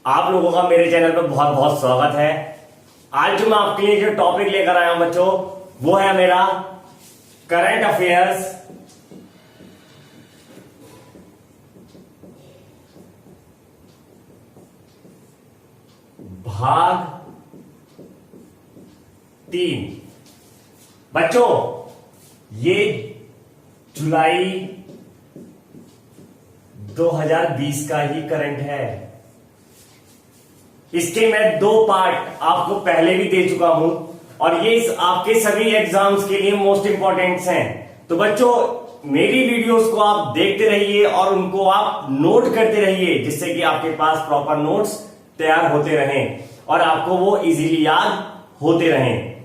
आप लोगों का मेरे चैनल पर बहुत बहुत स्वागत है। आज जो मैं आपके लिए जो टॉपिक लेकर आया हूं बच्चों, वो है मेरा करंट अफेयर्स भाग 3। बच्चों, ये जुलाई 2020 का ही करंट है। इसके मैं 2 पार्ट आपको पहले भी दे चुका हूं और ये आपके सभी एग्जाम्स के लिए मोस्ट इंपॉर्टेंट्स हैं। तो बच्चों, मेरी वीडियोस को आप देखते रहिए और उनको आप नोट करते रहिए, जिससे कि आपके पास प्रॉपर नोट्स तैयार होते रहें और आपको वो इजीली याद होते रहें।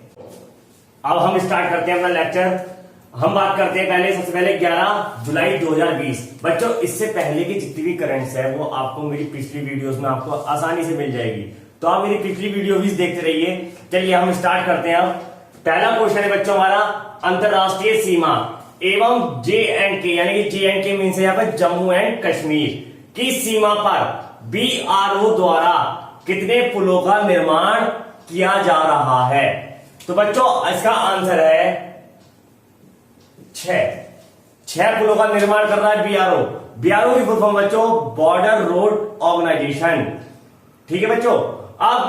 अब हम स्टार्ट करते हैं अपना लेक्चर। हम बात करते हैं सबसे पहले 11 जुलाई 2020। बच्चों, इससे पहले की जितनी भी करंट्स है वो आपको मेरी पिछली वीडियोस में आपको आसानी से मिल जाएगी, तो आप मेरी पिछली वीडियो भी देखते रहिए। चलिए हम स्टार्ट करते हैं। अब पहला क्वेश्चन है बच्चों हमारा, अंतरराष्ट्रीय सीमा एवं JNK यानी कि JNK मीन्स यहाँ पर जम्मू एंड कश्मीर की सीमा पर BRO द्वारा कितने पुलों का निर्माण किया जा रहा है? तो बच्चों, इसका आंसर है 6 पुलों का निर्माण कर रहा है BRO की फुल फॉर्म बच्चों बॉर्डर रोड ऑर्गेनाइजेशन। ठीक है बच्चों, अब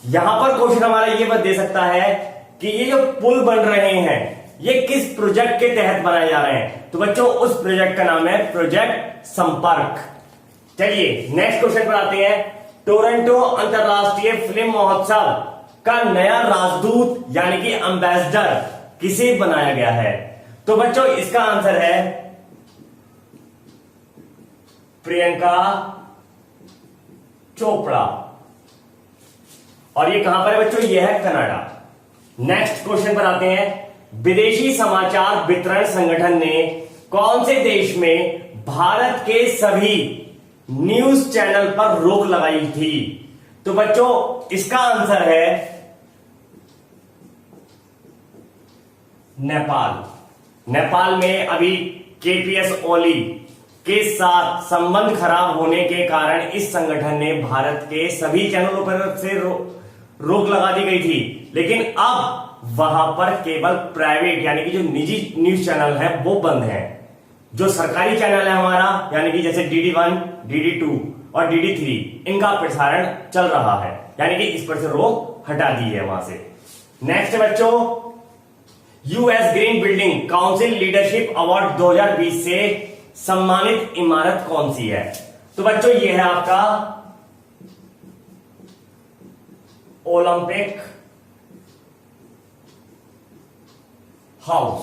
यहां पर क्वेश्चन हमारा ये दे सकता है कि ये जो पुल बन रहे हैं ये किस प्रोजेक्ट के तहत बनाए जा रहे हैं? तो बच्चों, उस प्रोजेक्ट का नाम है प्रोजेक्ट संपर्क। चलिए नेक्स्ट क्वेश्चन पर आते हैं। टोरंटो अंतरराष्ट्रीय फिल्म महोत्सव का नया राजदूत यानी कि एम्बेसडर किसे बनाया गया है? तो बच्चों, इसका आंसर है प्रियंका चोपड़ा। और ये कहां पर है बच्चों? ये है कनाडा। नेक्स्ट क्वेश्चन पर आते हैं। विदेशी समाचार वितरण संगठन ने कौन से देश में भारत के सभी न्यूज चैनल पर रोक लगाई थी? तो बच्चों, इसका आंसर है नेपाल में अभी KPS ओली के साथ संबंध खराब होने के कारण इस संगठन ने भारत के सभी चैनलों पर से रोक लगा दी गई थी, लेकिन अब वहां पर केवल प्राइवेट यानी कि जो निजी न्यूज चैनल है वो बंद है। जो सरकारी चैनल है हमारा यानी कि जैसे DD1, DD2 और DD3, इनका प्रसारण चल रहा है, यानी कि इस पर से रोक हटा दी है वहां से। नेक्स्ट बच्चों, US green building council leadership award 2020 से सम्मानित इमारत कौन सी है? तो बच्चों, ये है आपका ओलंपिक हाउस।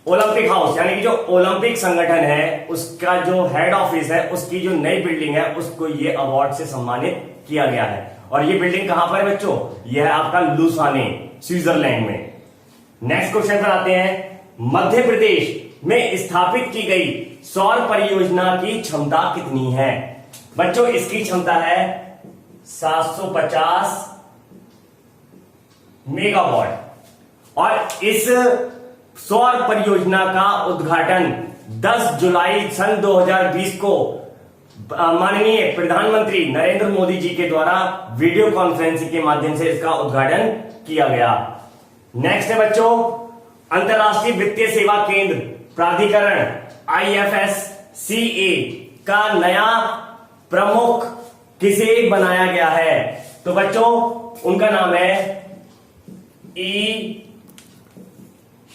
ओलंपिक हाउस यानी कि जो ओलंपिक संगठन है उसका जो हेड ऑफिस है, उसकी जो नई बिल्डिंग है उसको ये अवार्ड से सम्मानित किया गया है। और ये बिल्डिंग कहां पर है बच्चों? यह है आपका लुसाने, स्विट्जरलैंड में। नेक्स्ट क्वेश्चन पर आते हैं। मध्य प्रदेश में स्थापित की गई सौर परियोजना की क्षमता कितनी है? बच्चों, इसकी क्षमता है 750 मेगावाट और इस सौर परियोजना का उद्घाटन 10 जुलाई सन 2020 को माननीय प्रधानमंत्री नरेंद्र मोदी जी के द्वारा वीडियो कॉन्फ्रेंसिंग के माध्यम से इसका उद्घाटन किया गया। नेक्स्ट है बच्चों, अंतरराष्ट्रीय वित्तीय सेवा केंद्र प्राधिकरण IFSCA का नया प्रमुख किसे बनाया गया है? तो बच्चों, उनका नाम है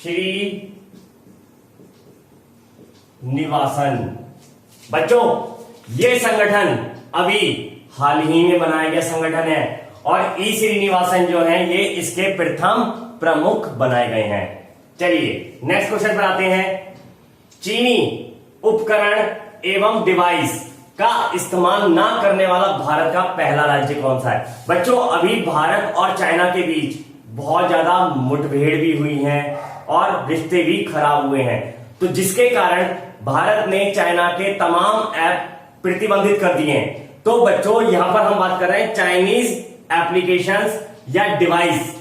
श्रीनिवासन। बच्चों, ये संगठन अभी हाल ही में बनाया गया संगठन है और श्रीनिवासन जो है ये इसके प्रथम प्रमुख बनाए गए हैं। चलिए नेक्स्ट क्वेश्चन पर आते हैं। चीनी उपकरण एवं डिवाइस का इस्तेमाल ना करने वाला भारत का पहला राज्य कौन सा है? बच्चों, अभी भारत और चाइना के बीच बहुत ज्यादा मुठभेड़ भी हुई है और रिश्ते भी खराब हुए हैं, तो जिसके कारण भारत ने चाइना के तमाम ऐप प्रतिबंधित कर दिए हैं। तो बच्चों, यहां पर हम बात कर रहे हैं चाइनीज एप्लीकेशंस या डिवाइस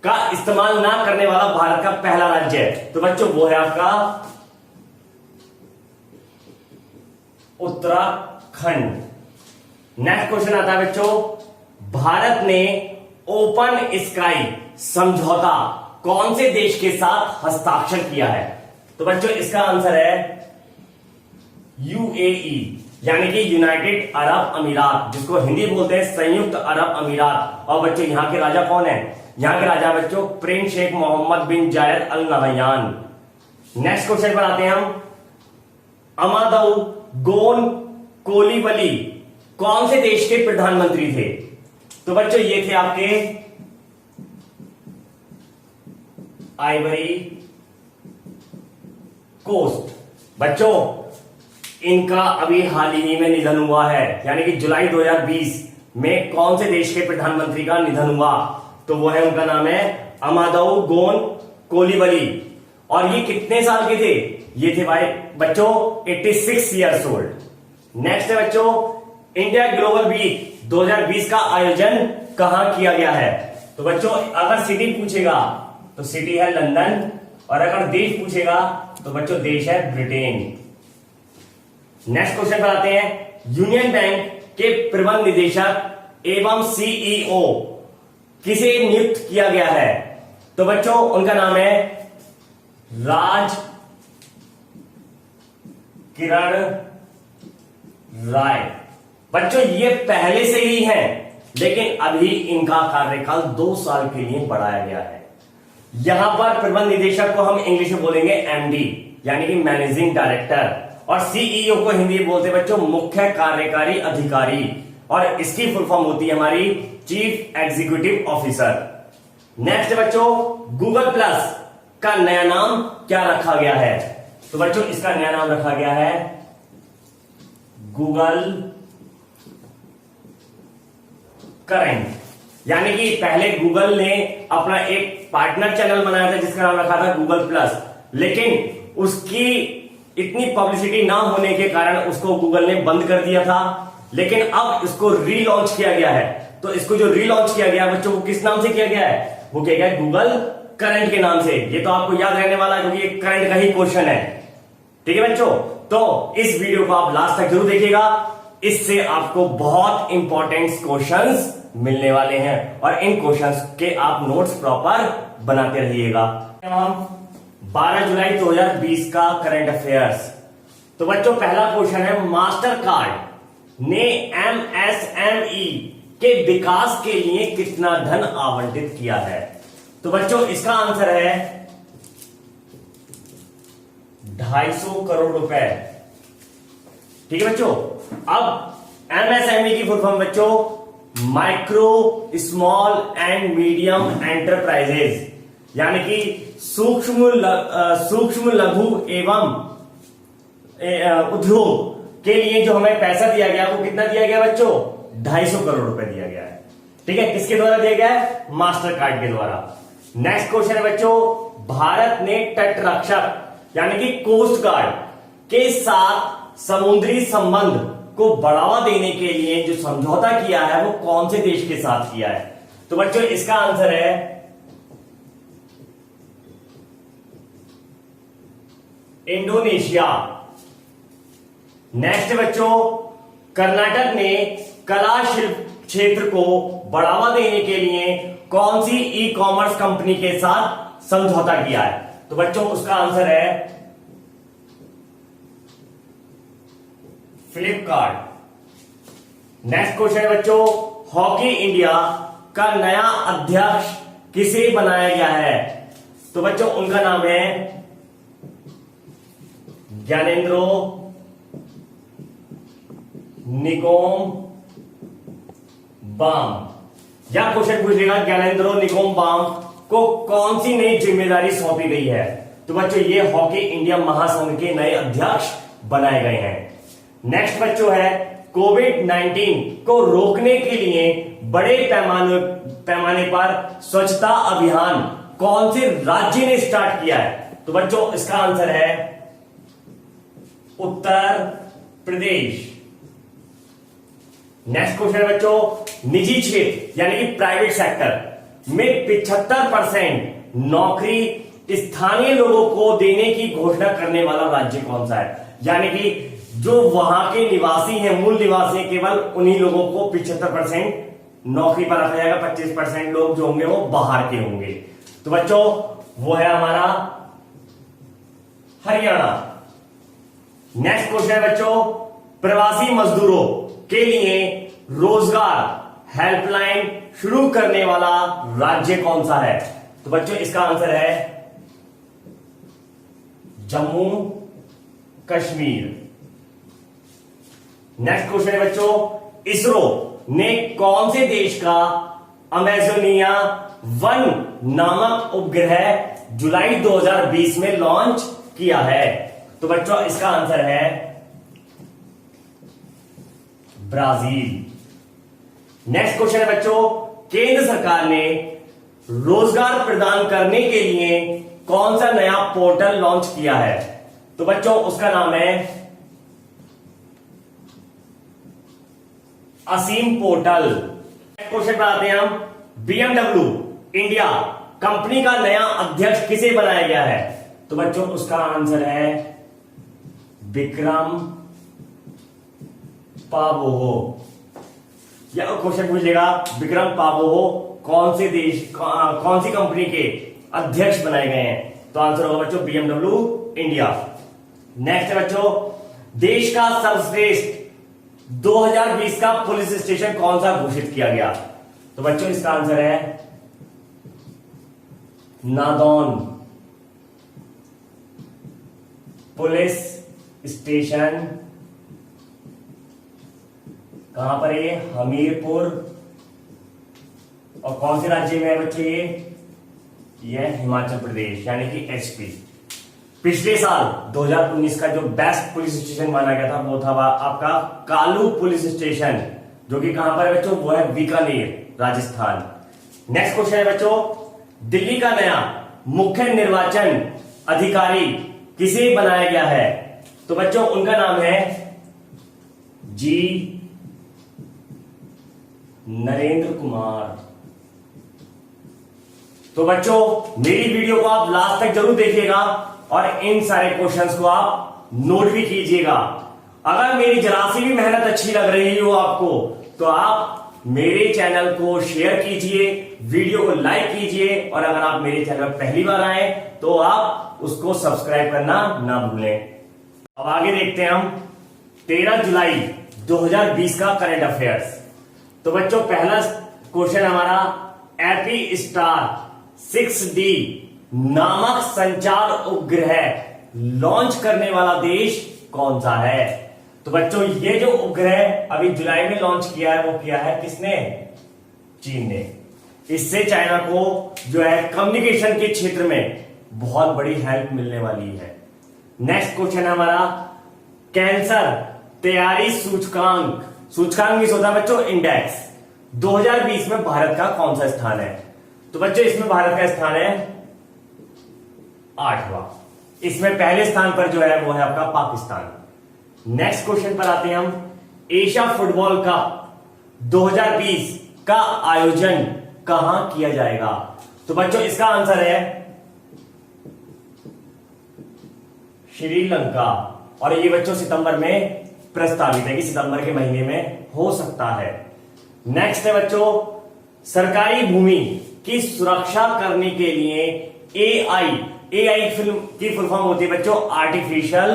का इस्तेमाल ना करने वाला भारत का पहला राज्य है। तो बच्चों, वो है आपका उत्तराखंड। नेक्स्ट क्वेश्चन आता है बच्चों, भारत ने ओपन स्काई समझौता कौन से देश के साथ हस्ताक्षर किया है? तो बच्चों इसका आंसर है यूएई, यानी कि यूनाइटेड अरब अमीरात, जिसको हिंदी बोलते हैं संयुक्त अरब अमीरात। और बच्चों यहां के राजा कौन है? यहां के राजा बच्चों प्रिंस शेख मोहम्मद बिन जायद अल नहयान। नेक्स्ट क्वेश्चन पर आते हैं हम, अमादऊ गोन कोलीबली कौन से देश के प्रधानमंत्री थे? तो बच्चों ये थे आपके आइवरी कोस्ट। बच्चों इनका अभी हाल ही में निधन हुआ है, यानी कि जुलाई 2020 में कौन से देश के प्रधानमंत्री का निधन हुआ? तो वो है, उनका नाम है अमादऊ गोन कोलीबली। और ये कितने साल के थे? ये थे भाई बच्चों 86 ईयर्स ओल्ड। नेक्स्ट है बच्चों, इंडिया ग्लोबल वीक 2020 का आयोजन कहां किया गया है? तो बच्चों अगर सिटी पूछेगा तो सिटी है लंदन, और अगर देश पूछेगा तो बच्चों देश है ब्रिटेन। नेक्स्ट क्वेश्चन पर आते हैं, यूनियन बैंक के प्रबंध निदेशक एवं सीईओ किसे नियुक्त किया गया है? तो बच्चों उनका नाम है राज किरण राय। बच्चों ये पहले से ही है, लेकिन अभी इनका कार्यकाल 2 साल के लिए बढ़ाया गया है। यहां पर प्रबंध निदेशक को हम इंग्लिश में बोलेंगे एमडी, यानी कि मैनेजिंग डायरेक्टर, और सीईओ को हिंदी में बोलते हैं बच्चों मुख्य कार्यकारी अधिकारी, और इसकी फुल फॉर्म होती है हमारी चीफ एग्जीक्यूटिव ऑफिसर। नेक्स्ट बच्चों, गूगल प्लस का नया नाम क्या रखा गया है? तो बच्चों इसका नया नाम रखा गया है गूगल करंट, यानी कि पहले गूगल ने अपना एक पार्टनर चैनल बनाया था जिसका नाम रखा था गूगल प्लस, लेकिन उसकी इतनी पब्लिसिटी ना होने के कारण उसको गूगल ने बंद कर दिया था। लेकिन अब इसको रीलॉन्च किया गया है। तो इसको जो रीलॉन्च किया गया बच्चों, वो किस नाम से किया गया है? वो किया गया गूगल करंट के नाम से। ये तो आपको याद रहने वाला है, क्योंकि ये करंट का ही क्वेश्चन है। ठीक है बच्चों, तो इस वीडियो को आप लास्ट तक जरूर देखिएगा, इससे आपको बहुत इंपॉर्टेंट क्वेश्चंस मिलने वाले हैं, और इन क्वेश्चंस के आप नोट्स प्रॉपर बनाते रहिएगा। 12 जुलाई 2020 का करंट अफेयर्स। तो बच्चों पहला क्वेश्चन है, मास्टर कार्ड ने एमएसएमई के विकास के लिए कितना धन आवंटित किया है? तो बच्चों इसका आंसर है 250 करोड़ रुपए। ठीक है बच्चों, अब एमएसएमई की फुल फॉर्म बच्चों micro small and medium enterprises, यानी कि सूक्ष्म लघु एवं उद्योग के लिए जो हमें पैसा दिया गया वो कितना दिया गया बच्चों? 250 करोड़ रुपए दिया गया है। ठीक है, किसके द्वारा दिया गया है? मास्टर कार्ड के द्वारा। नेक्स्ट क्वेश्चन है बच्चों, भारत ने तट रक्षक यानी कि कोस्ट गार्ड के साथ समुद्री संबंध को बढ़ावा देने के लिए जो समझौता किया है वो कौन से देश के साथ किया है? तो बच्चों इसका आंसर है इंडोनेशिया। नेक्स्ट बच्चों, कर्नाटक ने कला शिल्प क्षेत्र को बढ़ावा देने के लिए कौन सी ई कॉमर्स कंपनी के साथ समझौता किया है? तो बच्चों उसका आंसर है फ्लिपकार्ट। नेक्स्ट क्वेश्चन है बच्चों, हॉकी इंडिया का नया अध्यक्ष किसे बनाया गया है? तो बच्चों उनका नाम है ज्ञानेंद्रो निकोम बाम। या क्वेश्चन पूछेगा ज्ञानेंद्रो निकोम बाम को कौन सी नई जिम्मेदारी सौंपी गई है? तो बच्चों ये हॉकी इंडिया महासंघ के नए अध्यक्ष बनाए गए हैं। नेक्स्ट बच्चों है, कोविड-19 को रोकने के लिए बड़े पैमाने पर स्वच्छता अभियान कौन से राज्य ने स्टार्ट किया है? तो बच्चों इसका आंसर है उत्तर प्रदेश। नेक्स्ट क्वेश्चन है बच्चों, निजी क्षेत्र यानी कि प्राइवेट सेक्टर में 75% नौकरी स्थानीय लोगों को देने की घोषणा करने वाला राज्य कौन सा है? यानी कि जो वहां के निवासी हैं, मूल निवासी हैं, केवल उन्हीं लोगों को 75% नौकरी पर रखा जाएगा, 25% लोग जो होंगे वो बाहर के होंगे। तो बच्चों वो है हमारा हरियाणा। नेक्स्ट क्वेश्चन है बच्चों, प्रवासी मजदूरों के लिए रोजगार हेल्पलाइन शुरू करने वाला राज्य कौन सा है? तो बच्चों इसका आंसर है जम्मू कश्मीर। नेक्स्ट क्वेश्चन है बच्चों, इसरो ने कौन से देश का अमेजोनिया 1 नामक उपग्रह जुलाई 2020 में लॉन्च किया है? तो बच्चों इसका आंसर है ब्राजील। नेक्स्ट क्वेश्चन है बच्चों, केंद्र सरकार ने रोजगार प्रदान करने के लिए कौन सा नया पोर्टल लॉन्च किया है? तो बच्चों उसका नाम है असीम पोर्टल। क्वेश्चन पर आते हैं हम, BMW इंडिया कंपनी का नया अध्यक्ष किसे बनाया गया है? तो बच्चों उसका आंसर है विक्रम पाबोहो। या क्वेश्चन पूछेगा विक्रम पाबोहो कौन से देश कौन सी कंपनी के अध्यक्ष बनाए गए हैं? तो आंसर होगा बच्चों BMW इंडिया। नेक्स्ट है बच्चों, देश का सर्वश्रेष्ठ 2020 का पुलिस स्टेशन कौन सा घोषित किया गया? तो बच्चों इसका आंसर है नादौन पुलिस स्टेशन। कहां पर है? हमीरपुर। और कौन से राज्य में है बच्चे ये हिमाचल प्रदेश यानी कि HP। पिछले साल 2019 का जो बेस्ट पुलिस स्टेशन माना गया था वो था आपका कालू पुलिस स्टेशन, जो कि कहां पर है बच्चों? वो है बीकानेर राजस्थान। नेक्स्ट क्वेश्चन है बच्चों, दिल्ली का नया मुख्य निर्वाचन अधिकारी किसे बनाया गया है? तो बच्चों उनका नाम है जी नरेंद्र कुमार। तो बच्चों मेरी वीडियो को आप लास्ट तक जरूर देखिएगा और इन सारे क्वेश्चंस को आप नोट भी कीजिएगा। अगर मेरी जरा सी भी मेहनत अच्छी लग रही हो आपको तो आप मेरे चैनल को शेयर कीजिए, वीडियो को लाइक कीजिए और अगर आप मेरे चैनल पहली बार आए तो आप उसको सब्सक्राइब करना ना भूलें। अब आगे देखते हैं हम 13 जुलाई 2020 का करंट अफेयर्स। तो बच्चों पहला क्वेश्चन हमारा, एपी स्टार 6D नामक संचार उपग्रह लॉन्च करने वाला देश कौन सा है? तो बच्चों ये जो उपग्रह अभी जुलाई में लॉन्च किया है वो किया है किसने? चीन ने। इससे चाइना को जो है कम्युनिकेशन के क्षेत्र में बहुत बड़ी हेल्प मिलने वाली है। नेक्स्ट क्वेश्चन है हमारा, कैंसर तैयारी सूचकांक भी होता है बच्चों इंडेक्स 2020 में भारत का कौन सा स्थान है? तो बच्चों इसमें भारत का स्थान है 8वां। इसमें पहले स्थान पर जो है वो है आपका पाकिस्तान। नेक्स्ट क्वेश्चन पर आते हैं हम, एशिया फुटबॉल कप 2020 का आयोजन कहां किया जाएगा? तो बच्चों इसका आंसर है श्रीलंका। और ये बच्चों सितंबर में प्रस्तावित है कि सितंबर के महीने में हो सकता है। नेक्स्ट है बच्चों, सरकारी भूमि की सुरक्षा करने के लिए AI फिल्म की फुल फॉर्म होती है बच्चों आर्टिफिशियल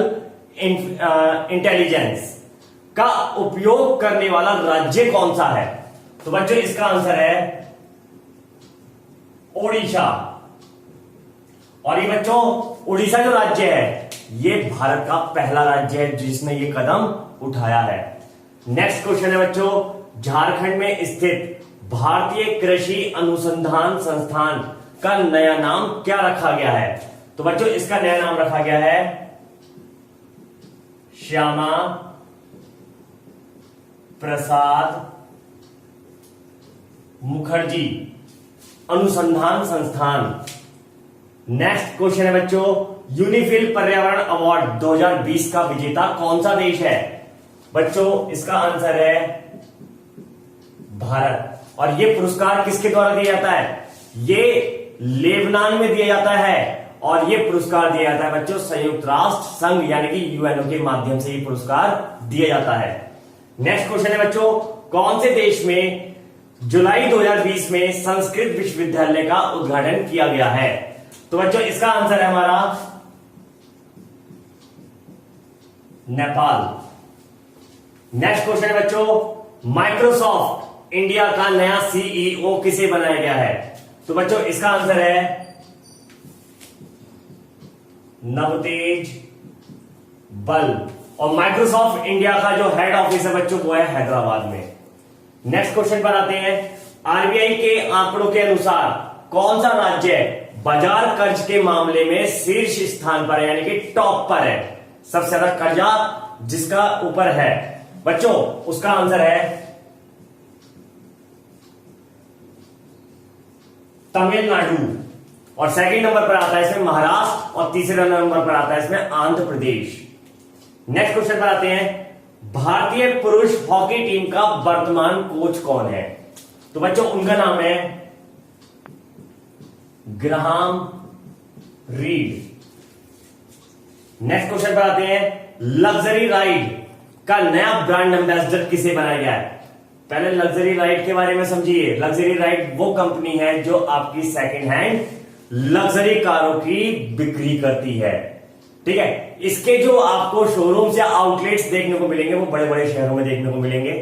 इंटेलिजेंस का उपयोग करने वाला राज्य कौन सा है? तो बच्चों इसका आंसर है ओडिशा। और ये बच्चों उड़ीसा जो राज्य है ये भारत का पहला राज्य है जिसने ये कदम उठाया है। नेक्स्ट क्वेश्चन है बच्चों, झारखंड में स्थित भारतीय कृषि अनुसंधान संस्थान का नया नाम क्या रखा गया है? तो बच्चों इसका नया नाम रखा गया है श्यामा प्रसाद मुखर्जी अनुसंधान संस्थान। नेक्स्ट क्वेश्चन है बच्चों, यूनिफिल पर्यावरण अवार्ड 2020 का विजेता कौन सा देश है? बच्चों इसका आंसर है भारत। और ये पुरस्कार किसके द्वारा दिया जाता है? ये लेबनान में दिया जाता है और ये पुरस्कार दिया जाता है बच्चों संयुक्त राष्ट्र संघ यानी कि यूएनओ के माध्यम से ये पुरस्कार दिया जाता है। नेक्स्ट क्वेश्चन है बच्चों, कौन से देश में जुलाई 2020 में संस्कृत विश्वविद्यालय का उद्घाटन किया गया है? तो बच्चों इसका आंसर है हमारा नेपाल। नेक्स्ट क्वेश्चन है बच्चों, माइक्रोसॉफ्ट इंडिया का नया सीईओ किसे बनाया गया है? तो बच्चों इसका आंसर है नवतेज बल। और माइक्रोसॉफ्ट इंडिया का जो हेड ऑफिस है बच्चों वो है हैदराबाद में। नेक्स्ट क्वेश्चन पर आते हैं, आरबीआई के आंकड़ों के अनुसार कौन सा राज्य बाजार कर्ज के मामले में शीर्ष स्थान पर है यानी कि टॉप पर है, सबसे ज्यादा कर्जा जिसका ऊपर है बच्चों? उसका आंसर है तमिलनाडु। और सेकंड नंबर पर आता है इसमें महाराष्ट्र और तीसरे नंबर पर आता है इसमें आंध्र प्रदेश। नेक्स्ट क्वेश्चन पर आते हैं, भारतीय पुरुष हॉकी टीम का वर्तमान कोच कौन है? तो बच्चों उनका नाम है ग्राहम रीड। नेक्स्ट क्वेश्चन पर आते हैं, लग्जरी राइड का नया ब्रांड एम्बेसडर किसे बनाया गया है? पहले लग्जरी राइड के बारे में समझिए। लग्जरी राइड वो कंपनी है जो आपकी सेकंड हैंड लग्जरी कारों की बिक्री करती है, ठीक है। इसके जो आपको शोरूम्स या आउटलेट्स देखने को मिलेंगे वो बड़े बड़े शहरों में देखने को मिलेंगे,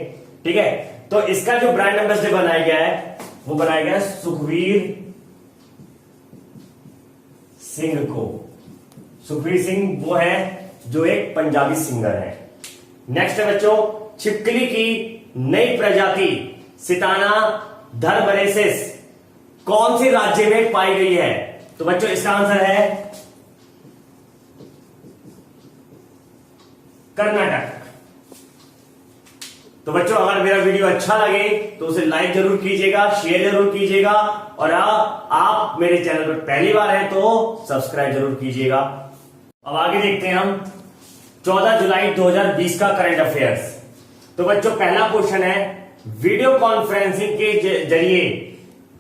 ठीक है। तो इसका जो ब्रांड एम्बेसडर बनाया गया है वो बनाया गया है सुखवीर सिंह को। सुखवीर सिंह वो है जो एक पंजाबी सिंगर है। नेक्स्ट है बच्चों, छिपकली की नई प्रजाति सिताना धर्मरेसिस कौन से राज्य में पाई गई है? तो बच्चों इसका आंसर है कर्नाटक। तो बच्चों अगर मेरा वीडियो अच्छा लगे तो उसे लाइक जरूर कीजिएगा, शेयर जरूर कीजिएगा, और आप मेरे चैनल पर पहली बार हैं तो सब्सक्राइब जरूर कीजिएगा। अब आगे देखते हैं हम 14 जुलाई 2020 का करंट अफेयर्स। तो बच्चों पहला क्वेश्चन है, वीडियो कॉन्फ्रेंसिंग के जरिए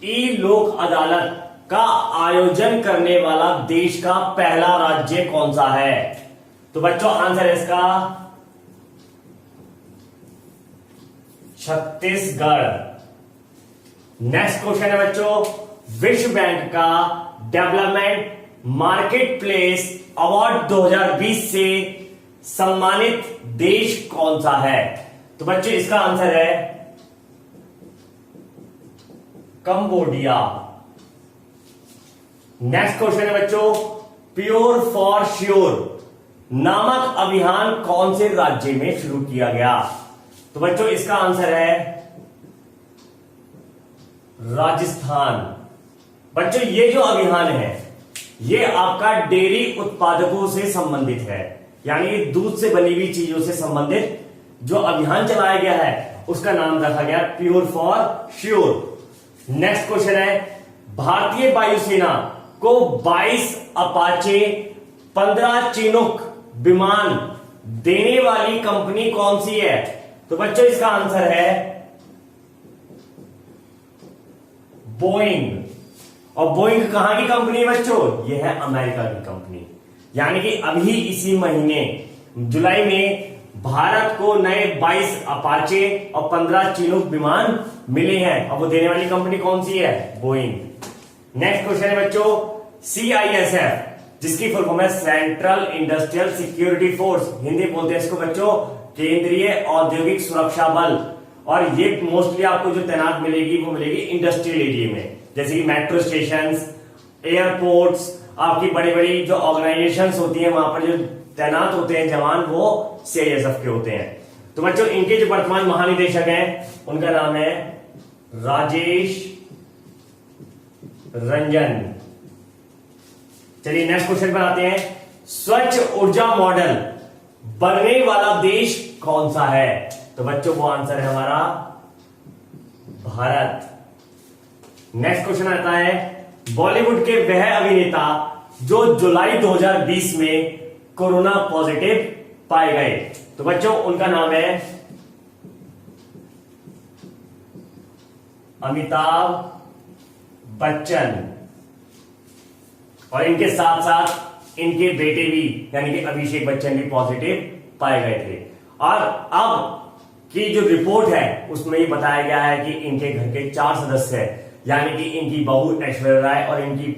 ई लोक अदालत का आयोजन करने वाला देश का पहला राज्य कौन सा है? तो बच्चों आंसर है इसका छत्तीसगढ़। नेक्स्ट क्वेश्चन है बच्चों, विश्व बैंक का डेवलपमेंट मार्केट प्लेस अवार्ड 2020 से सम्मानित देश कौन सा है? तो बच्चों इसका आंसर है कंबोडिया। नेक्स्ट क्वेश्चन है बच्चों, प्योर फॉर श्योर नामक अभियान कौन से राज्य में शुरू किया गया? तो बच्चों इसका आंसर है राजस्थान। बच्चों ये जो अभियान है ये आपका डेयरी उत्पादकों से संबंधित है, यानी दूध से बनी हुई चीजों से संबंधित जो अभियान चलाया गया है उसका नाम रखा गया pure for sure. Next question है, भारतीय वायुसेना को 22 अपाचे 15 चिनूक विमान देने वाली कंपनी कौन सी है? तो बच्चों इसका आंसर है बोइंग। और बोइंग कहां की कंपनी है बच्चों? ये है अमेरिका की कंपनी। यानी कि अभी इसी महीने जुलाई में भारत को नए 22 अपाचे और 15 चिनूक विमान मिले हैं, और वो देने वाली कंपनी कौन सी है? बोइंग। नेक्स्ट क्वेश्चन है बच्चों, CISF जिसकी फुल फॉर्म है central industrial security force, Hindi बोलते हैं इसको बच्चों केंद्रीय औद्योगिक सुरक्षा बल, और ये मोस्टली आपको जो तैनात मिलेगी वो मिलेगी इंडस्ट्रियल एरिया में, जैसे कि मेट्रो स्टेशन, एयरपोर्ट्स, आपकी बड़ी बड़ी जो ऑर्गेनाइजेशंस होती हैं वहां पर जो तैनात होते हैं जवान वो CISF के होते हैं। तो बच्चों इनके जो वर्तमान महानिदेशक हैं उनका नाम है राजेश रंजन। चलिए नेक्स्ट क्वेश्चन पर आते हैं, स्वच्छ ऊर्जा मॉडल बनने वाला देश कौन सा है? तो बच्चों वो आंसर है हमारा भारत। नेक्स्ट क्वेश्चन आता है, बॉलीवुड के वह अभिनेता जो जुलाई 2020 में कोरोना पॉजिटिव पाए गए, तो बच्चों उनका नाम है अमिताभ बच्चन। और इनके साथ साथ इनके बेटे भी यानी कि अभिषेक बच्चन भी पॉजिटिव पाए गए थे। और अब की जो रिपोर्ट है उसमें ये बताया गया है कि इनके घर के 4 सदस्य यानी कि इनकी बहू ऐश्वर्या राय और इनकी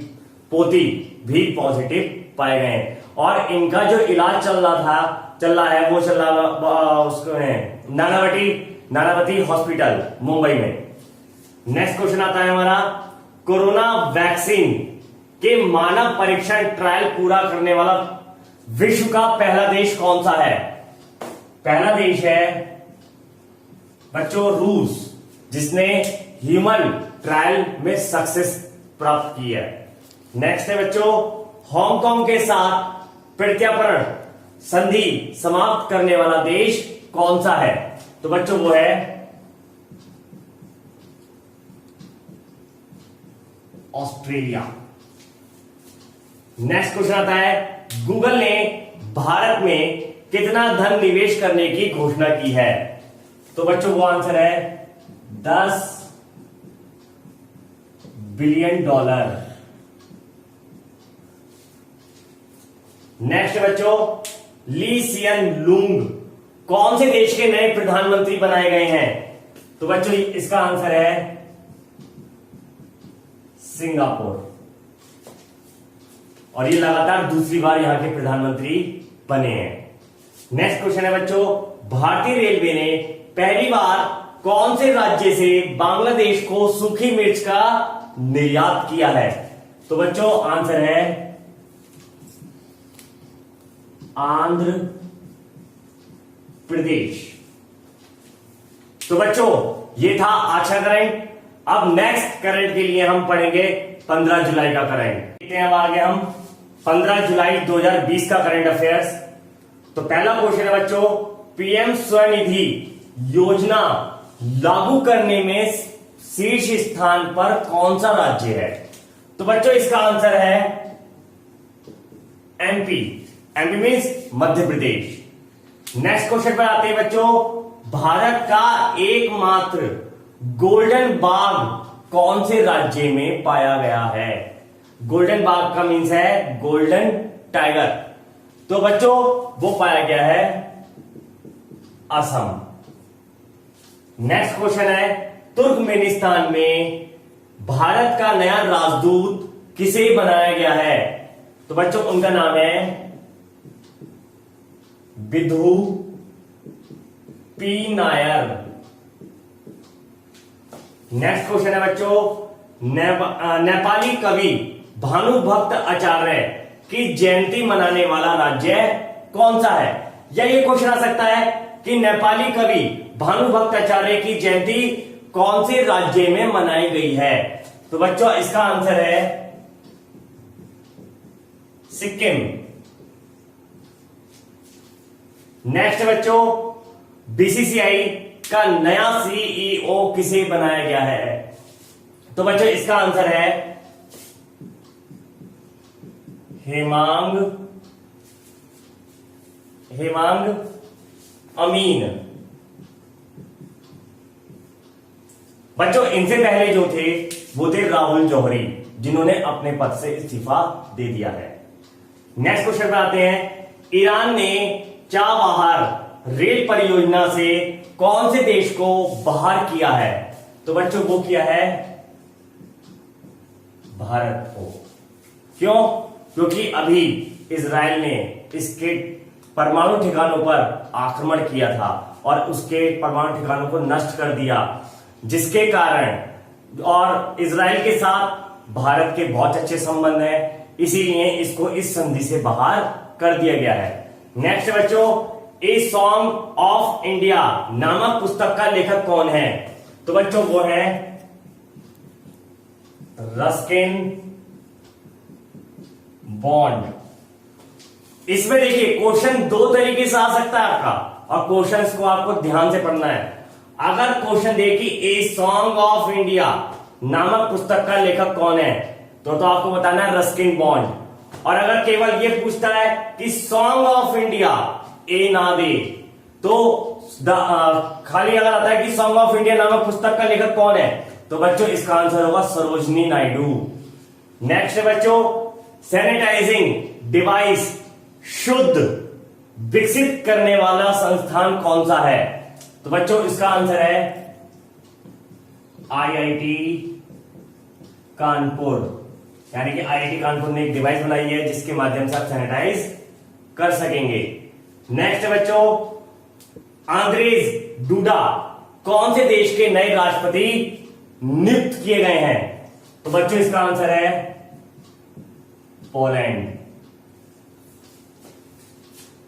पोती भी पॉजिटिव पाए गए हैं। और इनका जो इलाज चल रहा है वो चल रहा उसको है नानावती हॉस्पिटल मुंबई में। नेक्स्ट क्वेश्चन आता है हमारा, कोरोना वैक्सीन के मानव परीक्षण ट्रायल पूरा करने वाला विश्व का पहला देश कौन सा है? पहला देश है बच्चों रूस, जिसने ह्यूमन ट्रायल में सक्सेस प्राप्त की है। नेक्स्ट है बच्चों, हांगकांग के साथ प्रत्यार्पण संधि समाप्त करने वाला देश कौन सा है? तो बच्चों वो है ऑस्ट्रेलिया। नेक्स्ट क्वेश्चन आता है, गूगल ने भारत में कितना धन निवेश करने की घोषणा की है? तो बच्चों वो आंसर है 10 बिलियन डॉलर। नेक्स्ट बच्चों, ली सियन लुंग कौन से देश के नए प्रधानमंत्री बनाए गए हैं? तो बच्चों इसका आंसर है सिंगापुर। और ये लगातार दूसरी बार यहां के प्रधानमंत्री बने हैं। नेक्स्ट क्वेश्चन है बच्चों, भारतीय रेलवे ने पहली बार कौन से राज्य से बांग्लादेश को सूखी मिर्च का निर्यात किया है? तो बच्चों आंसर है आंध्र प्रदेश। तो बच्चों ये था आज का करंट। अब नेक्स्ट करंट के लिए हम पढ़ेंगे 15 जुलाई का करंट। देखते हैं अब आगे हम 15 जुलाई 2020 का करंट अफेयर्स। तो पहला क्वेश्चन है बच्चों, पीएम स्वनिधि योजना लागू करने में शीर्ष स्थान पर कौन सा राज्य है? तो बच्चों इसका आंसर है MP. MP means Madhya Pradesh. Next question पर आते हैं बच्चों, भारत का एकमात्र गोल्डन बाघ कौन से राज्य में पाया गया है? गोल्डन बाघ का मीन्स है गोल्डन टाइगर। तो बच्चों वो पाया गया है असम। नेक्स्ट क्वेश्चन है, तुर्कमेनिस्तान में भारत का नया राजदूत किसे बनाया गया है? तो बच्चों उनका नाम है Vidhu P Nair. Next question है बच्चों, नेपाली कवि भानुभक्त आचार्य की जयंती मनाने वाला राज्य कौन सा है? या ये क्वेश्चन आ सकता है कि नेपाली कवि भानुभक्त आचार्य की जयंती कौन से राज्य में मनाई गई है? तो बच्चों इसका आंसर है सिक्किम। नेक्स्ट बच्चों, बीसीसीआई का नया सीईओ किसे बनाया गया है? तो बच्चों इसका आंसर है हेमांग अमीन। बच्चों इनसे पहले जो थे वो थे राहुल जौहरी, जिन्होंने अपने पद से इस्तीफा दे दिया है। नेक्स्ट क्वेश्चन पर आते हैं, ईरान ने चाबहार रेल परियोजना से कौन से देश को बाहर किया है? तो बच्चों वो किया है भारत को। क्यों? क्योंकि अभी इजराइल ने इसके परमाणु ठिकानों पर आक्रमण किया था और उसके परमाणु ठिकानों को नष्ट कर दिया, जिसके कारण और इजराइल के साथ भारत के बहुत अच्छे संबंध हैं, इसीलिए इसको इस संधि से बाहर कर दिया गया है। नेक्स्ट बच्चों, ए सॉन्ग ऑफ इंडिया नामक पुस्तक का लेखक कौन है? तो बच्चों वो है रस्किन बॉन्ड। इसमें देखिए क्वेश्चन दो तरीके से आ सकता है आपका, और क्वेश्चंस को आपको ध्यान से पढ़ना है। अगर क्वेश्चन दे कि ए सॉन्ग ऑफ इंडिया नामक पुस्तक का लेखक कौन है, तो आपको बताना है रस्किन बॉन्ड। और अगर केवल ये पूछता है कि सॉन्ग ऑफ इंडिया ए ना दे, तो खाली अगर आता है कि सॉन्ग ऑफ इंडिया नामक पुस्तक का लेखक कौन है, तो बच्चों इसका आंसर होगा सरोजनी नायडू। नेक्स्ट बच्चों, सैनिटाइजिंग डिवाइस शुद्ध विकसित करने वाला संस्थान कौन सा है? तो बच्चों इसका आंसर है आईआईटी कानपुर। यानी कि आईआईटी कानपुर ने एक डिवाइस बनाई है जिसके माध्यम से आप सैनिटाइज कर सकेंगे। नेक्स्ट बच्चों, आंद्रेज डूडा कौन से देश के नए राष्ट्रपति नियुक्त किए गए हैं? तो बच्चों इसका आंसर है पोलैंड।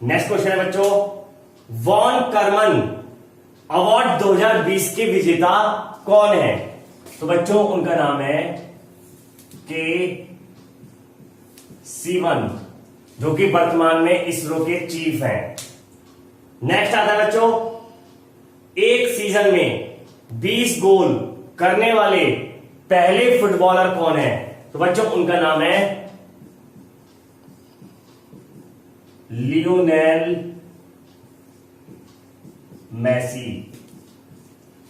नेक्स्ट क्वेश्चन है बच्चों, वॉन करमन अवार्ड 2020 के विजेता कौन है? तो बच्चों उनका नाम है के सीवन, जो कि वर्तमान में इसरो के चीफ हैं। नेक्स्ट आता है बच्चों, एक सीजन में 20 गोल करने वाले पहले फुटबॉलर कौन है? तो बच्चों उनका नाम है लियोनेल मेसी,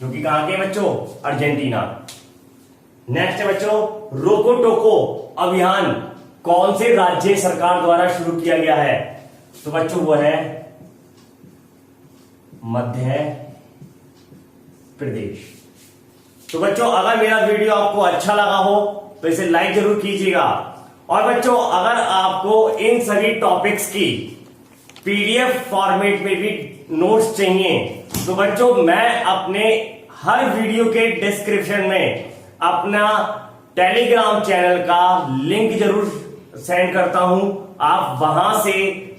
जो कि कहां के बच्चों? अर्जेंटीना। नेक्स्ट है बच्चों, रोको टोको अभियान कौन से राज्य सरकार द्वारा शुरू किया गया है? तो बच्चों वो है मध्य प्रदेश। तो बच्चों अगर मेरा वीडियो आपको अच्छा लगा हो तो इसे लाइक जरूर कीजिएगा। और बच्चों अगर आपको इन सभी टॉपिक्स की पीडीएफ फॉर्मेट में भी नोट्स चाहिए तो बच्चों मैं अपने हर वीडियो के डिस्क्रिप्शन में अपना टेलीग्राम चैनल का लिंक जरूर सेंड करता हूं। आप वहां से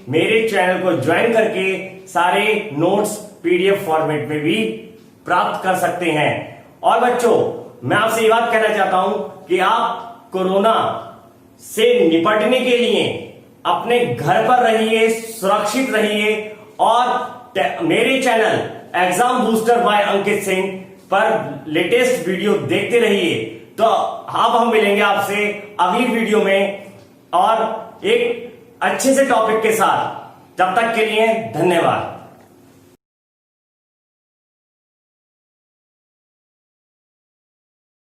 मेरे चैनल को ज्वाइन करके सारे नोट्स पीडीएफ फॉर्मेट में भी प्राप्त कर सकते हैं। और बच्चों मैं आपसे ये बात कहना चाहता हूं कि आप कोरोना से निपटने के लिए अपने घर पर रहिए, सुरक्षित रहिए और मेरे channel exam booster bye Ankit Singh पर लेटेस्ट वीडियो देखते रहिए। तो अब हम मिलेंगे आपसे अगली वीडियो में और एक अच्छे से टॉपिक के साथ। तब तक के लिए धन्यवाद।